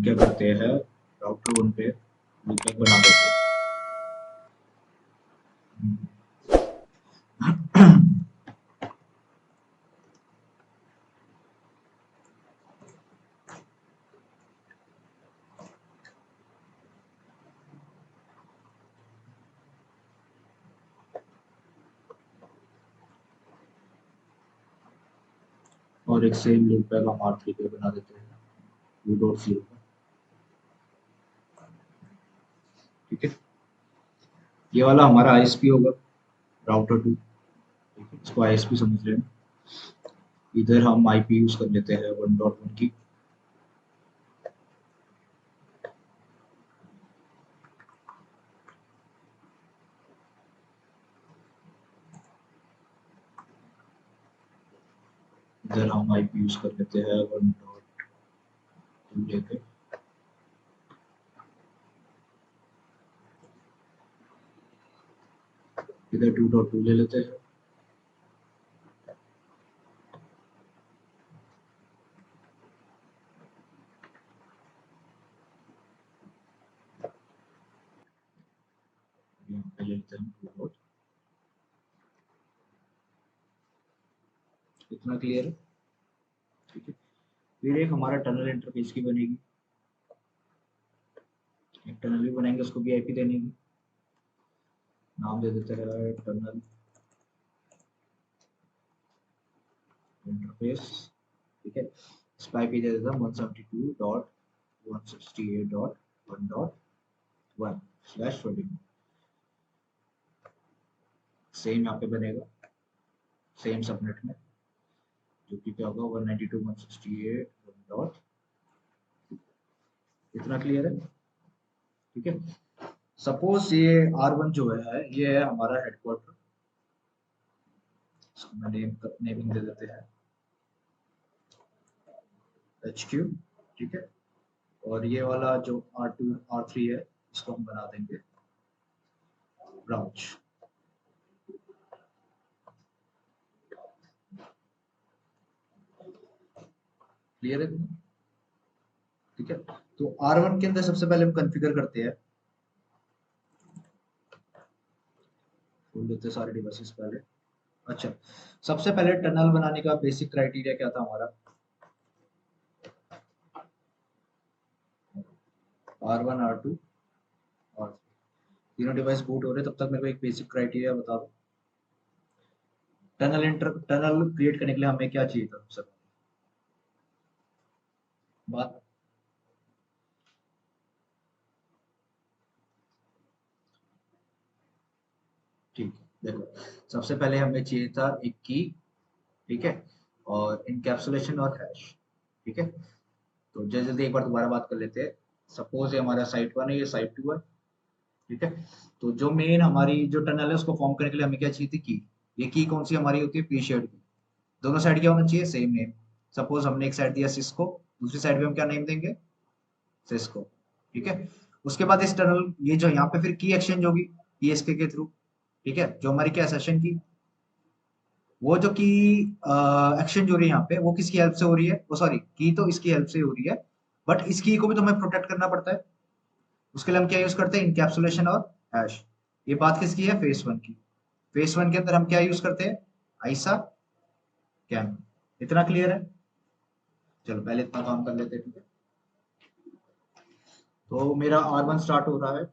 क्या करते हैं, राउटर 1 पे लूपबैक बना देते हैं। और एक सेम लूपबैक हम R3 पे बना देते हैं, 2.0 पे। ठीक है, ये वाला हमारा आईएसपी होगा, राउटर 2। इसको आईएसपी समझ लेना। इधर हम आईपी यूज कर लेते हैं 1.1 की। इधर हम आईपी यूज कर लेते हैं 1.2 लेके। इधर 2.2 ले लेते हैं। यहाँ पे ले लेते हैं 2. इतना क्लियर है? ठीक है, फिर एक हमारा टनल इंटरफेस की बनेगी, एक टनल भी बनाएंगे, उसको भी आईपी देने की। नाम दे देते हैं टनल इंटरफेस। ठीक है, इसका आईपी दे देता हूँ 172.168.1.1/24। सेम यहाँ पे बनेगा, सेम सबनेट में, जो कि क्या होगा 192.168. इतना क्लियर है? ठीक है, सपोज ये R1 जो है ये है हमारा हेडक्वार्टर। इसको मैं नेमिंग दे देते हैं HQ। ठीक है, और ये वाला जो R2 R3 है इसको हम बना देंगे ब्रांच। क्लियर है? ठीक है, तो R1 के अंदर सबसे पहले हम कॉन्फ़िगर करते हैं, खोल देते हैं सारे डिवाइसेस पहले। अच्छा, सबसे पहले टनल बनाने का बेसिक क्राइटेरिया क्या था हमारा? R1 R2 और तीनों डिवाइस बूट हो रहे, तब तक मेरे को एक बेसिक क्राइटेरिया बता दो। टनल क्रिएट करने के लिए हमें क्या चाहिए था सर? बात ठीक है, देखो, सबसे पहले हमें चाहिए था एक की। ठीक है, और इनकैप्सुलेशन और हैश। ठीक है, तो जल्दी जल्दी एक बार दोबारा बात कर लेते हैं। सपोज ये हमारा साइट 1 है, ये साइट 2 है। ठीक है, तो जो मेन हमारी जो टनल है उसको फॉर्म करने के लिए हमें क्या चाहिए थी? की। ये की कौन सी हमारी होती है? पी शेयर्ड की। दोनों साइड क्या होना चाहिए? Same name. सपोज हमने एक साइड दिया सिस्को, दूसरी साइड पे हम क्या नेम देंगे? सिस्को। ठीक है, उसके बाद इस टनल ये जो यहाँ पे फिर की एक्सचेंज होगी पीएसके के थ्रू। ठीक है, जो हमारी क्या सेशन की, वो जो की एक्सचेंज हो रही है यहाँ पे, वो किसकी हेल्प से हो रही है? वो सॉरी, की तो इसकी हेल्प से हो रही है, बट इस की को भी तो हमें प्रोटेक्ट करना पड़ता है। उसके लिए हम क्या यूज करते हैं? इनकैप्सुलेशन और हैश। ये बात किसकी है? फेस 1 की। फेस 1 के अंदर हम क्या यूज करते हैं? आइसा कैम। इतना क्लियर है? चलो पहले इतना काम कर लेते हैं। ठीक है, तो मेरा R1 स्टार्ट हो रहा है।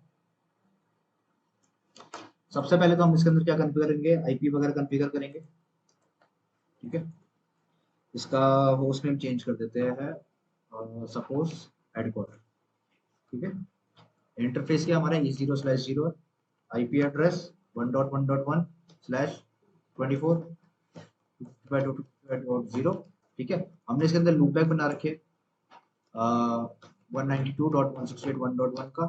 सबसे पहले तो हम इसके अंदर क्या कॉन्फ़िगर करेंगे? आईपी वगैरह कॉन्फ़िगर करेंगे। ठीक है, इसका होस्ट नेम चेंज कर देते हैं, सपोज हेडक्वार्टर। ठीक है, इंटरफेस क्या हमारा E0/0 है। आईपी एड्रेस 1.1.1/24 ठीक है, हमने इसके अंदर लूपबैक बना रखे 192.168.1.1 का।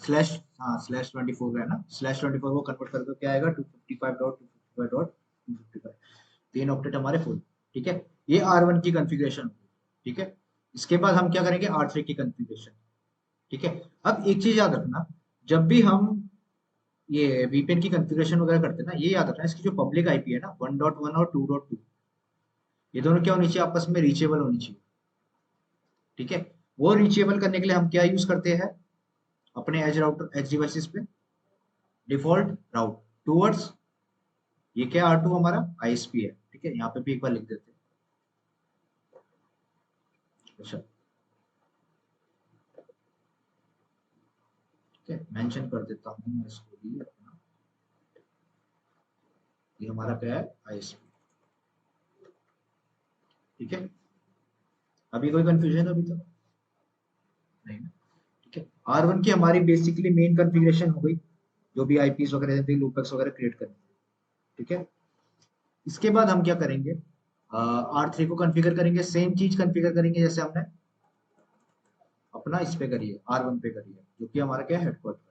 स्लैश, हाँ /24 है ना, /24 को कन्वर्ट करके क्या आएगा? 255.255.255। 3 ऑक्टेट हमारे फुल। ठीक है, ये R1 की कॉन्फ़िगरेशन। ठीक है, इसके बाद हम क्या करेंगे? R3 की कॉन्फ़िगरेशन। ठीक है, अब एक चीज याद रखना, जब भी हम ये वीपीएन की कॉन्फ़िगरेशन वगैरह करते हैं ना, ये याद रखना, इसकी जो पब्लिक आईपी है ना 1.1 और 2.2, ये दोनों क्या होनी चाहिए, आपस में रीचेबल होनी चाहिए। ठीक है, वो रीचेबल करने के लिए हम क्या यूज करते हैं अपने एज राउटर एज डिवाइसेस पे, डिफॉल्ट राउट टूवर्ड्स, ये क्या R2 हमारा आईएसपी है। ठीक है, यहाँ पे भी एक बार लिख देते हैं। अच्छा, ठीक है, मेंशन कर देता हूँ मैं इसको भी अपना, ये हमारा क्या है आईएसपी। ठीक है, अभी कोई कंफ्यूजन अभी तो नहीं ना। ठीक है, R1 की हमारी बेसिकली मेन कॉन्फ़िगरेशन हो गई, जो भी आईपीस वगैरह रहते हैं, लूपबैक्स वगैरह क्रिएट करने। ठीक है, इसके बाद हम क्या करेंगे, R3 को कॉन्फ़िगर करेंगे, सेम चीज कॉन्फ़िगर करेंगे जैसे हमने अपना इस पे करी है, R1 पे करी है, जो कि हमारा क्या है हेडक्वार्टर है।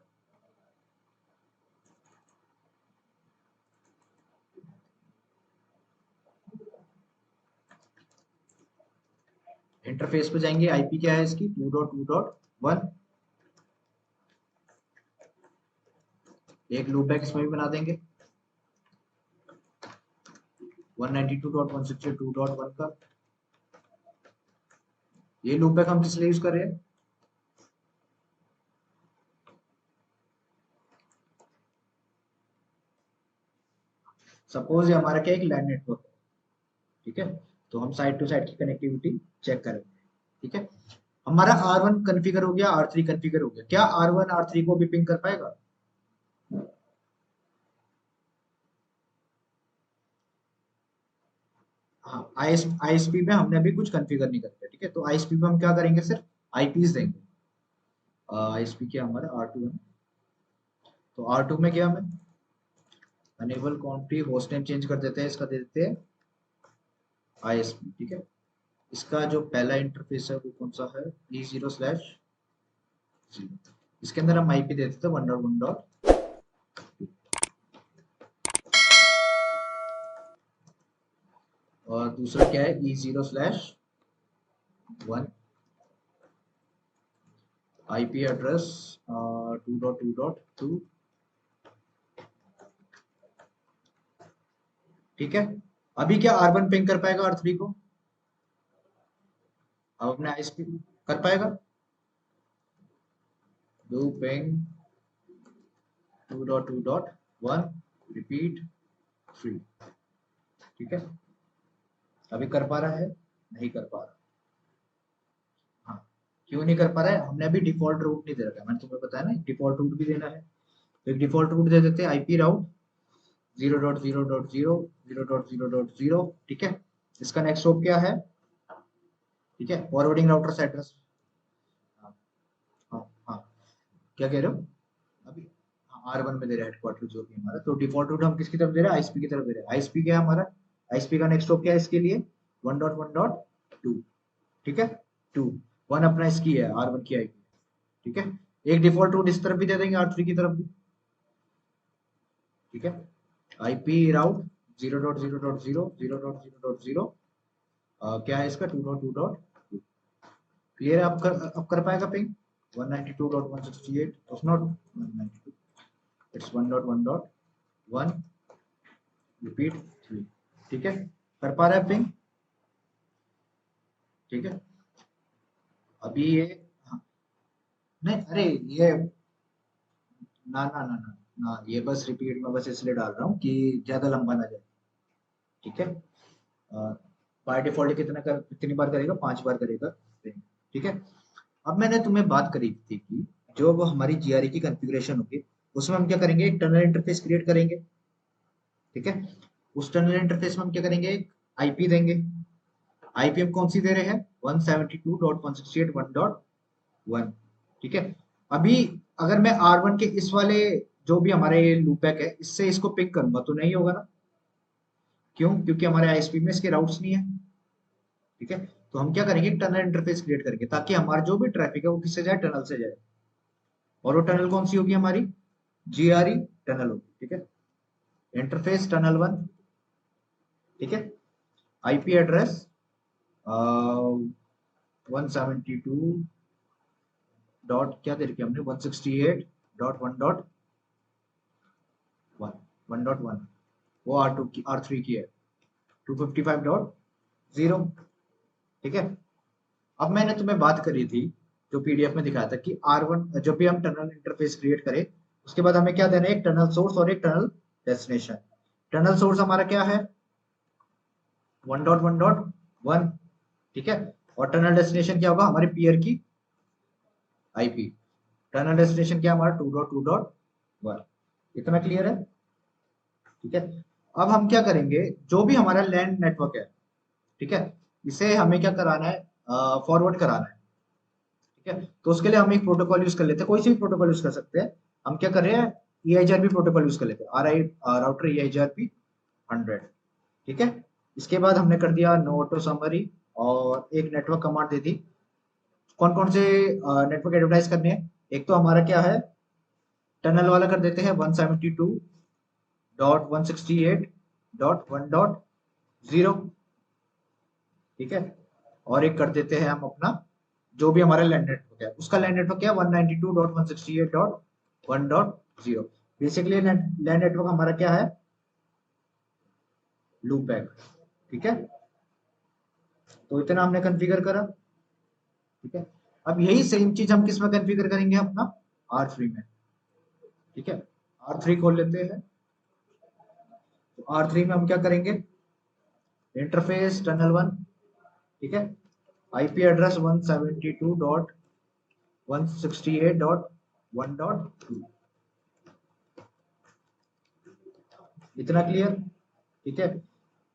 इंटरफेस पे जाएंगे, आईपी क्या है इसकी 2.2.1, एक लूपबैक इसमें भी बना देंगे 192.168.2.1 का। ये लूपबैक हम किस लिए यूज कर रहे हैं, सपोज ये हमारा क्या एक लैन नेटवर्क है। ठीक है, तो हम साइड टू साइड की कनेक्टिविटी चेक करेंगे। ठीक है, हमारा R1 कॉन्फ़िगर हो गया, R3 कॉन्फ़िगर हो गया, क्या R1 R3 को भी पिंग कर पाएगा। हाँ, आईएसपी में हमने अभी कुछ कॉन्फ़िगर नहीं करते। ठीक है, तो आईएसपी में हम क्या करेंगे, सिर्फ आईपीस देंगे। आईएसपी क्या हमारा R2 है, तो R2 में क्या हमें अनेबल कॉन्ट्री होस्ट नेम चेंज कर देते हैं, इसका दे देते हैं आईएसपी। ठीक है, इसका जो पहला इंटरफेस है वो कौन सा है, E0/0, इसके अंदर हम आईपी दे देते हैं 1.1. और दूसरा क्या है E0/1, आईपी एड्रेस 2.2.2। ठीक है, अभी क्या R1 पिंग कर पाएगा R3 को, अब अपने आईएसपी कर पाएगा, do ping 2.2.1 रिपीट 3। ठीक है, अभी कर पा रहा है, नहीं कर पा रहा। हाँ, क्यों नहीं कर पा रहा है, हमने अभी डिफॉल्ट रूट नहीं दे रखा है, मैंने तुम्हें बताया ना डिफॉल्ट रूट भी देना है। तो एक डिफॉल्ट रूट दे देते हैं, आईपी राउट 0.0.0 0.0.0। ठीक है, इसका नेक्स्ट होप क्या है, ठीक है, फॉरवर्डिंग राउटर्स एड्रेस। हाँ हाँ हाँ, क्या कह रहे हो अभी, R1 में दे रहा है हेडक्वार्टर जो भी हमारा, तो डिफॉल्ट रूट हम किसकी तरफ दे रहे हैं, आईएसपी की तरफ दे रहे हैं। आईएसपी क्या है हमारा, आईएसपी का नेक्स्ट होप क्या है इसके लिए 1.1.2। ठीक है, 2 1 अपना इसकी है R1 की आईपी। ठीक है, एक डिफॉल्ट रूट इस तरफ भी दे देंगे R3 की तरफ भी। ठीक है, आईपी राउट 0.0.0 क्या है इसका 2.2.2। क्लियर है, अब कर पाएगा पिंग 192.168 नॉट 192, इट्स 1.1.1 रिपीट 3। ठीक है, कर पा रहा है पिंग। ठीक है, अभी ये हाँ, नहीं अरे ये ना ना ना ना ना, ये बस रिपीट में बस इसलिए डाल रहा हूँ कि ज्यादा लंबा ना जाए। ठीक है, बाय डिफॉल्ट कितनी बार करेगा, 5 बार करेगा। ठीक है, अब मैंने तुम्हें बात करी थी कि जो वो हमारी जीआरई की कॉन्फ़िगरेशन होगी, उसमें हम क्या करेंगे, एक टनल इंटरफेस क्रिएट करेंगे। ठीक है, उस टनल इंटरफेस में हम क्या करेंगे, एक आईपी देंगे। आईपी हम कौन सी दे रहे हैं 172.168.1.1। ठीक है, अभी अगर मैं R1 के इस वाले जो भी हमारे लूपबैक है इससे इसको पिक करूंगा तो नहीं होगा ना, क्यों, क्योंकि हमारे आईएसपी में इसके राउट्स नहीं है। ठीक है, तो हम क्या करेंगे, एक टनल इंटरफेस क्रिएट करेंगे ताकि हमारा जो भी ट्रैफिक है वो किससे जाए, टनल से जाए। और वो टनल कौन सी होगी हमारी, जीआरई टनल होगी। ठीक है, इंटरफेस टनल 1। ठीक है, आईपी एड्रेस 172 डॉट क्या दे रखी हमने 168.1.1। 1.1 वो R2 की R3 की है 255.0। ठीक है, अब मैंने तुम्हें बात करी थी जो पीडीएफ में दिखाया था कि R1 जब भी हम टनल इंटरफेस क्रिएट करें उसके बाद हमें क्या देना है, एक टनल सोर्स और एक टनल डेस्टिनेशन। टनल सोर्स हमारा क्या है 1.1.1। ठीक है, और टनल डेस्टिनेशन क्या होगा हमारे पीयर की आईपी। टनल डेस्टिनेशन क्या हमारा 2.2.1। इतना क्लियर है? ठीक है, अब हम क्या करेंगे, जो भी हमारा लैंड नेटवर्क है, ठीक है, इसे हमें क्या कराना है, फॉरवर्ड कराना है। ठीक है, तो उसके लिए हम एक प्रोटोकॉल यूज कर लेते हैं, कोई सी भी प्रोटोकॉल यूज कर सकते हैं। हम क्या कर रहे हैं, EIGRP प्रोटोकॉल यूज कर लेते हैं, राउटर EIGRP 100। ठीक है, इसके बाद हमने कर दिया नो ऑटो समरी और एक नेटवर्क कमांड दे दी। कौन कौन से नेटवर्क एडवर्टाइज करने हैं, एक तो हमारा क्या है टनल वाला कर देते हैं 172.168.1.0। ठीक है, और एक कर देते हैं हम अपना जो भी हमारा लैंड नेटवर्क है उसका लैंड नेटवर्क क्या है 192.168.1.0। बेसिकली लैंड नेटवर्क हमारा क्या है लूपबैक। ठीक है, तो इतना हमने कॉन्फ़िगर करा। ठीक है, अब यही सेम चीज हम किस में कॉन्फ़िगर करेंगे अपना R3 में। ठीक है, R3 खोल लेते हैं। तो R3 में हम क्या करेंगे, इंटरफेस टनल 1। ठीक है, आईपी एड्रेस 172.168.1.2। इतना क्लियर? ठीक है,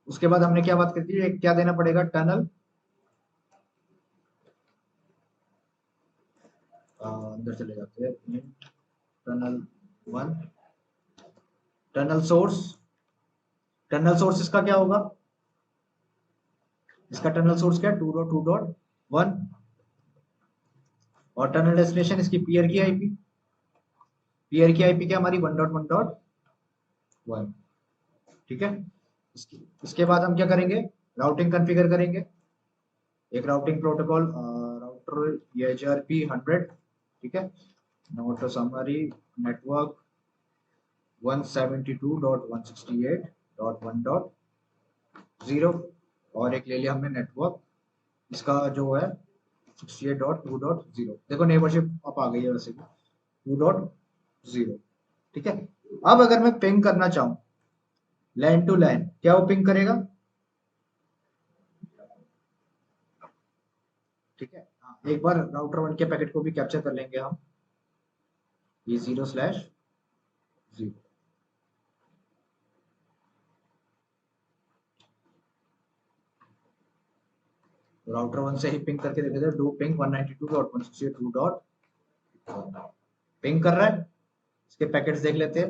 उसके बाद हमने क्या बात करती है, क्या देना पड़ेगा टनल, अंदर चले जाते हैं, tunnel 1 tunnel source. Tunnel source इसका क्या होगा, इसका टनल सोर्स क्या है 2.2.1 और टनल डेस्टिनेशन इसकी पीयर की आईपी। पीयर की आईपी क्या हमारी 1.1.1। ठीक है, इसके बाद हम क्या करेंगे, राउटिंग कॉन्फ़िगर करेंगे, एक राउटिंग प्रोटोकॉल राउटर EIGRP 100। ठीक है, नोट समरी नेटवर्क 172.168.1.0 और एक ले लिया हमने नेटवर्क इसका जो है 68.2.0। देखो नेबरशिप अब आ गई है वैसे भी 2.0। ठीक है, अब अगर मैं पिंग करना चाहूं लैन टू लैन, क्या वो पिंग करेगा? ठीक है, हाँ, एक बार राउटर 1 के पैकेट को भी कैप्चर कर लेंगे हम, ये 0/0। राउटर 1 से ही पिंग करके देख लेते हैं, डू पिंग 192.168.2. पिंग कर रहा है, इसके पैकेट्स देख लेते हैं,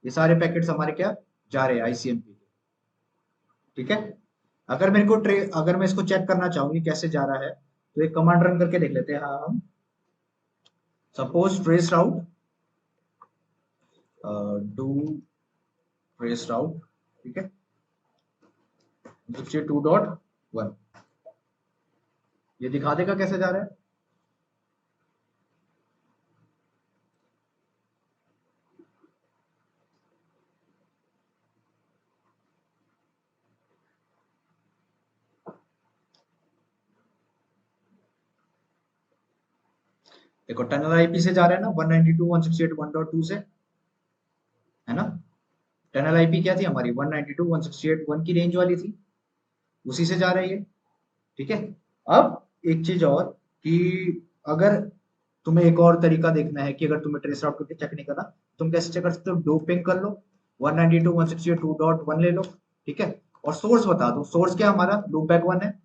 ये सारे पैकेट्स हमारे क्या जा रहे हैं ICMP के। ठीक है, अगर मैं इसको चेक करना चाहूँ कैसे जा रहा है तो एक कमांड रन करके देख लेते हैं। हाँ, हम suppose trace route do trace route. ठीक है, 2.1 ये दिखा देगा कैसे जा रहा है। देखो टनल आईपी से जा रहा है ना 192.168.1.2 से, है ना। टनल आईपी क्या थी हमारी 192.168.1 की रेंज वाली थी, उसी से जा रही है। ठीक है, अब एक चीज और कि अगर तुम्हें एक और तरीका देखना है कि अगर तुम्हें ट्रेस राउट करके चेक नहीं करना, तुम कैसे चेक कर सकते हो, डू पिंग कर लो 192.168.2.1 ले लो। ठीक है, और सोर्स बता दो, सोर्स क्या हमारा लूपबैक 1 है।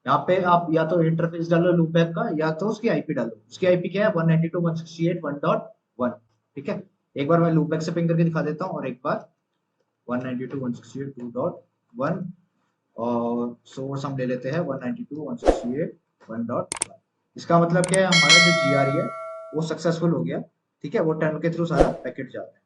यहाँ पे आप या तो इंटरफेस डालो लूपबैक का या तो उसकी आईपी डालो, उसकी आईपी क्या है 192.168.1.1। ठीक है, एक बार मैं लूपबैक से पिंग करके दिखा देता हूँ और एक बार 192.168.2.1 और सोर्स हम ले लेते हैं 192.168.1.1। इसका मतलब क्या है, हमारा जो GRE है वो सक्सेसफुल हो गया। ठीक है, वो टनल के थ्रू सारा पैकेट जा रहा है।